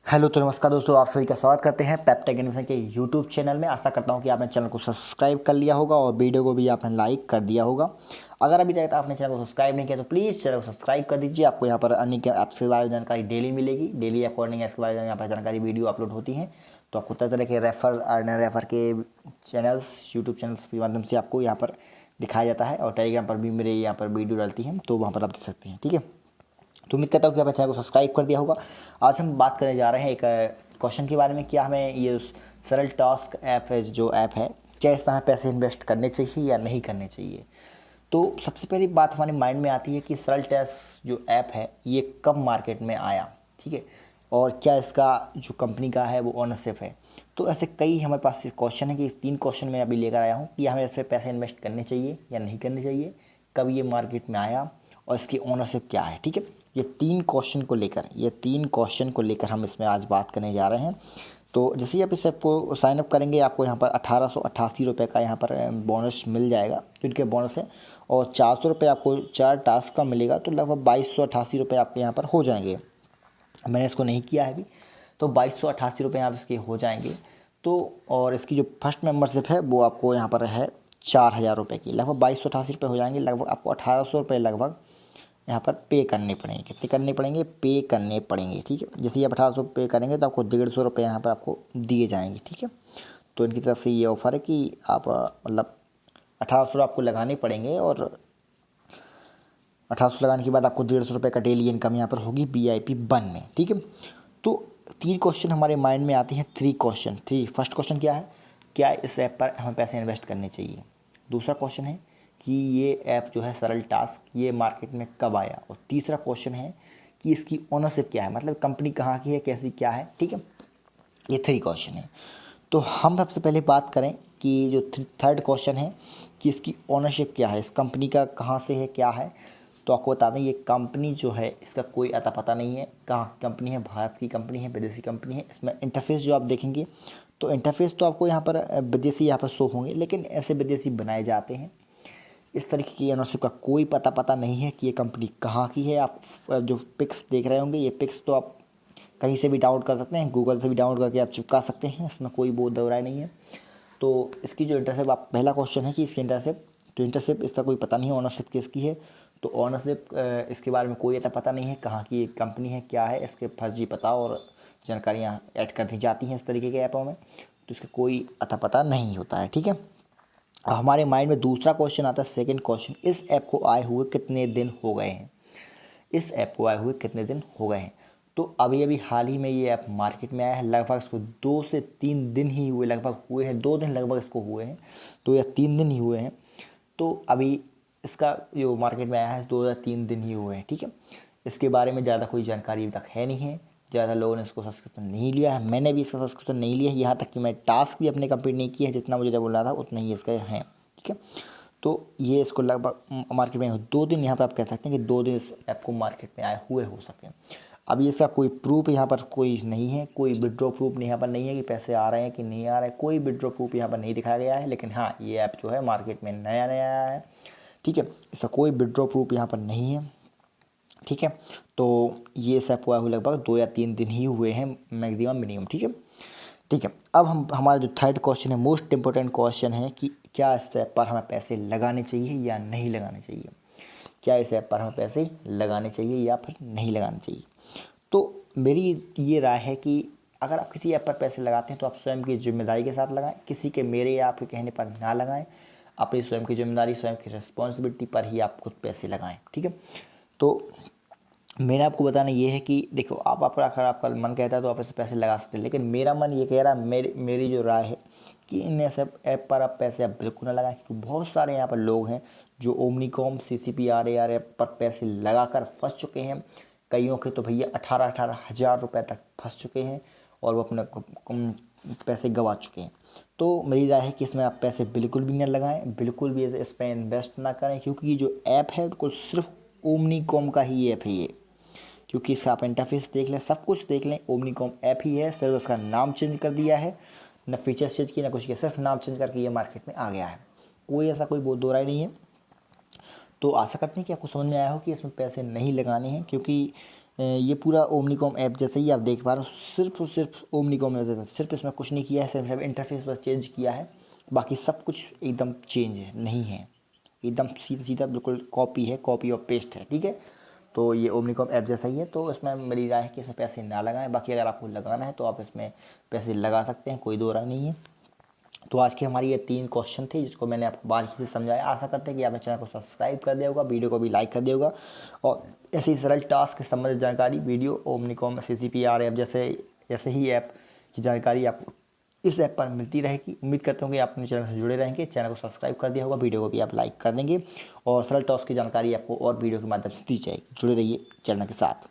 Hello तो नमस्कार दोस्तों, आप सभी का स्वागत करते हैं पेप्टेक इन्वेस्टमेंट के यूट्यूब चैनल में। आशा करता हूं कि आपने चैनल को सब्सक्राइब कर लिया होगा और वीडियो को भी आपने लाइक कर दिया होगा। अगर अभी तक आपने चैनल को सब्सक्राइब नहीं किया तो प्लीज़ चैनल को सब्सक्राइब कर दीजिए। आपको यहाँ पर अन्य ऐप्स के बारे में जानकारी डेली मिलेगी। डेली ऐप अर्निंग ऐप्स के बारे में यहाँ पर जानकारी वीडियो अपलोड होती है। तो आपको तरह तरह के रेफर के चैनल्स यूट्यूब चैनल्स के माध्यम से आपको यहाँ पर दिखाया जाता है और टेलीग्राम पर भी मेरे यहाँ पर वीडियो डालती हैं, तो वहाँ पर आप देख सकते हैं। ठीक है, तो उम्मीद करता हूँ कि आपने चैनल को सब्सक्राइब कर दिया होगा। आज हम बात करने जा रहे हैं एक क्वेश्चन के बारे में। क्या हमें ये सरल टास्क ऐप है, जो ऐप है, क्या इसमें हमें पैसे इन्वेस्ट करने चाहिए या नहीं करने चाहिए। तो सबसे पहली बात हमारे माइंड में आती है कि सरल टास्क जो ऐप है ये कब मार्केट में आया, ठीक है, और क्या इसका जो कंपनी का है वो ओनरशिप है। तो ऐसे कई हमारे पास क्वेश्चन है कि 3 क्वेश्चन मैं अभी लेकर आया हूँ कि हमें इस पर पैसे इन्वेस्ट करने चाहिए या नहीं करने चाहिए, कब ये मार्केट में आया और इसकी ओनरशिप क्या है। ठीक है, ये 3 क्वेश्चन को लेकर हम इसमें आज बात करने जा रहे हैं। तो जैसे ही आप इस ऐप को साइन अप करेंगे आपको यहाँ पर 1888 रुपये का यहाँ पर बोनस मिल जाएगा, इनके बोनस है, और 400 रुपये आपको 4 टास्क का मिलेगा, तो लगभग 2288 रुपये आपके यहाँ पर हो जाएंगे। मैंने इसको नहीं किया है अभी, तो 2288 रुपये आप इसके हो जाएंगे। तो और इसकी जो फर्स्ट मेंबरशिप है वो आपको यहाँ पर है 4000 रुपये की, लगभग 2288 रुपये हो जाएंगे। लगभग आपको 1800 रुपये लगभग यहाँ पर पे करने पड़ेंगे। कितने करने पड़ेंगे? पे करने पड़ेंगे। ठीक है, जैसे ही आप 1800 पे करेंगे तो आपको 150 रुपये यहाँ पर आपको दिए जाएंगे। ठीक है, तो इनकी तरफ से ये ऑफ़र है कि आप मतलब 1800 आपको लगाने पड़ेंगे, और 1800 लगाने के बाद आपको 150 रुपये का डेली इनकम यहाँ पर होगी VIP1 में। ठीक है, तो 3 क्वेश्चन हमारे माइंड में आते हैं। 3 फर्स्ट क्वेश्चन क्या है, क्या इस ऐप पर हमें पैसे इन्वेस्ट करने चाहिए। दूसरा क्वेश्चन है कि ये ऐप जो है सरल टास्क ये मार्केट में कब आया। और तीसरा क्वेश्चन है कि इसकी ओनरशिप क्या है, मतलब कंपनी कहाँ की है, कैसी क्या है। ठीक है, ये 3 क्वेश्चन है। तो हम सबसे पहले बात करें कि जो थर्ड क्वेश्चन है कि इसकी ओनरशिप क्या है, इस कंपनी का कहाँ से है, क्या है। तो आपको बता दें ये कंपनी जो है इसका कोई अता पता नहीं है, कहाँ कंपनी है, भारत की कंपनी है, विदेशी कंपनी है। इसमें इंटरफेस जो आप देखेंगे तो इंटरफेस तो आपको यहाँ पर विदेशी यहाँ पर शो होंगे, लेकिन ऐसे विदेशी बनाए जाते हैं। इस तरीके की ओनरशिप का कोई पता नहीं है कि ये कंपनी कहाँ की है। आप जो पिक्स देख रहे होंगे, ये पिक्स तो आप कहीं से भी डाउनलोड कर सकते हैं, गूगल से भी डाउनलोड करके आप चिपका सकते हैं, इसमें कोई वो दो राय नहीं है। तो इसकी जो इंटरशिप, आप पहला क्वेश्चन है कि इसकी इंटरशिप, तो इंटरशिप इसका कोई पता नहीं है, ओनरशिप किसकी है। तो ओनरशिप इसके बारे में कोई अता पता नहीं है, कहाँ की कंपनी है, क्या है, इसके फर्जी पता और जानकारियाँ ऐड कर दी जाती हैं इस तरीके के ऐपों में, तो इसका कोई अता पता नहीं होता है। ठीक है, अब हमारे माइंड में दूसरा क्वेश्चन आता है, सेकंड क्वेश्चन, इस ऐप को आए हुए कितने दिन हो गए हैं। इस ऐप को आए हुए कितने दिन हो गए हैं। तो अभी अभी हाल ही में ये ऐप मार्केट में आया है, लगभग इसको 2 से 3 दिन ही हुए, लगभग हुए हैं, 2 दिन लगभग इसको हुए हैं, 2 या 3 दिन ही हुए हैं। तो अभी इसका जो मार्केट में आया है 2 या 3 दिन ही हुए हैं। ठीक है, इसके बारे में ज़्यादा कोई जानकारी अभी तक है नहीं है, ज़्यादा लोगों ने इसको सब्सक्रिप्शन नहीं लिया है। मैंने भी इसका सब्सक्रिप्शन नहीं लिया है, यहाँ तक कि मैं टास्क भी अपने कंप्लीट नहीं किया है, जितना मुझे जब बोल रहा था उतना ही इसका है। ठीक है, तो ये इसको लगभग मार्केट में 2 दिन, यहाँ पे आप कह सकते हैं कि 2 दिन इस ऐप को मार्केट में आए हुए हो सकते हैं। अभी इसका कोई प्रूफ यहाँ पर कोई नहीं है, कोई विड्रॉ प्रूफ यहाँ पर नहीं है कि पैसे आ रहे हैं कि नहीं आ रहे हैं, कोई विड्रॉ प्रूफ यहाँ पर नहीं दिखाया गया है। लेकिन हाँ, ये ऐप जो है मार्केट में नया नया आया है। ठीक है, इसका कोई विड्रॉ प्रूफ यहाँ पर नहीं है। ठीक है, तो ये इस ऐप को आए हुए लगभग 2 या 3 दिन ही हुए हैं, मैक्सिमम मिनिमम। ठीक है, ठीक है, अब हम हमारा जो थर्ड क्वेश्चन है, मोस्ट इंपॉर्टेंट क्वेश्चन है कि क्या इस ऐप पर हमें पैसे लगाने चाहिए या नहीं लगाने चाहिए। क्या इस ऐप पर हमें पैसे लगाने चाहिए या फिर नहीं लगाने चाहिए। तो मेरी ये राय है कि अगर आप किसी ऐप पर पैसे लगाते हैं तो आप स्वयं की जिम्मेदारी के साथ लगाएं, किसी के मेरे या आपके कहने पर ना लगाएं। अपनी स्वयं की जिम्मेदारी, स्वयं की रिस्पॉन्सिबिलिटी पर ही आप खुद पैसे लगाएं। ठीक है, तो मेरा आपको बताना ये है कि देखो, आप अगर आपका मन कहता है तो आप ऐसे पैसे लगा सकते हैं, लेकिन मेरा मन ये कह रहा है, मेरी जो राय है कि इन ऐसे ऐप पर आप पैसे आप बिल्कुल ना लगाएं, क्योंकि बहुत सारे यहाँ पर लोग हैं जो ओमनीकॉम CCPRAR ऐप पर पैसे लगाकर फंस चुके हैं। कईयों के तो भैया 18-18 हज़ार रुपये तक फंस चुके हैं और वो अपने पैसे गंवा चुके हैं। तो मेरी राय है कि इसमें आप पैसे बिल्कुल भी ना लगाएं, बिल्कुल भी इस पर इन्वेस्ट ना करें, क्योंकि ये जो ऐप है बिल्कुल सिर्फ ओमनीकॉम का ही ऐप है ये। क्योंकि इसका आप इंटरफेस देख लें, सब कुछ देख लें, ओमनीकॉम ऐप ही है, सिर्फ उसका नाम चेंज कर दिया है, न फीचर्स चेंज किया, ना कुछ किया, सिर्फ नाम चेंज करके ये मार्केट में आ गया है। कोई ऐसा कोई दो राय नहीं है। तो आशा करते हैं कि आपको समझ में आया हो कि इसमें पैसे नहीं लगाने हैं, क्योंकि ये पूरा ओमनीकॉम ऐप जैसे ही आप देख पा रहे हो, सिर्फ और सिर्फ ओमनीकॉम ऐप जैसा, सिर्फ इसमें कुछ नहीं किया है, सिर्फ इंटरफेस बस चेंज किया है, बाकी सब कुछ एकदम चेंज है, नहीं है, एकदम सीधा सीधा बिल्कुल कॉपी है, कॉपी और पेस्ट है, ठीक है। तो ये ओमनीकॉम ऐप जैसा ही है, तो इसमें मेरी राय है कि इसमें पैसे ना लगाएं, बाकी अगर आपको लगाना है तो आप इसमें पैसे लगा सकते हैं, कोई दो राय नहीं है। तो आज की हमारी ये 3 क्वेश्चन थे जिसको मैंने आपको बारीकी से समझाया। आशा करते हैं कि आपने चैनल को सब्सक्राइब कर दिया होगा, वीडियो को भी लाइक कर दिया होगा, और ऐसी सरल टास्क से संबंधित जानकारी वीडियो ओमनीकॉम CCPR ऐप जैसे ही ऐप की जानकारी आपको इस ऐप पर मिलती रहेगी। उम्मीद करता हूँ कि आप अपने चैनल से जुड़े रहेंगे, चैनल को सब्सक्राइब कर दिया होगा, वीडियो को भी आप लाइक कर देंगे, और सरल टास्क की जानकारी आपको और वीडियो के माध्यम से दी जाएगी। जुड़े रहिए चैनल के साथ।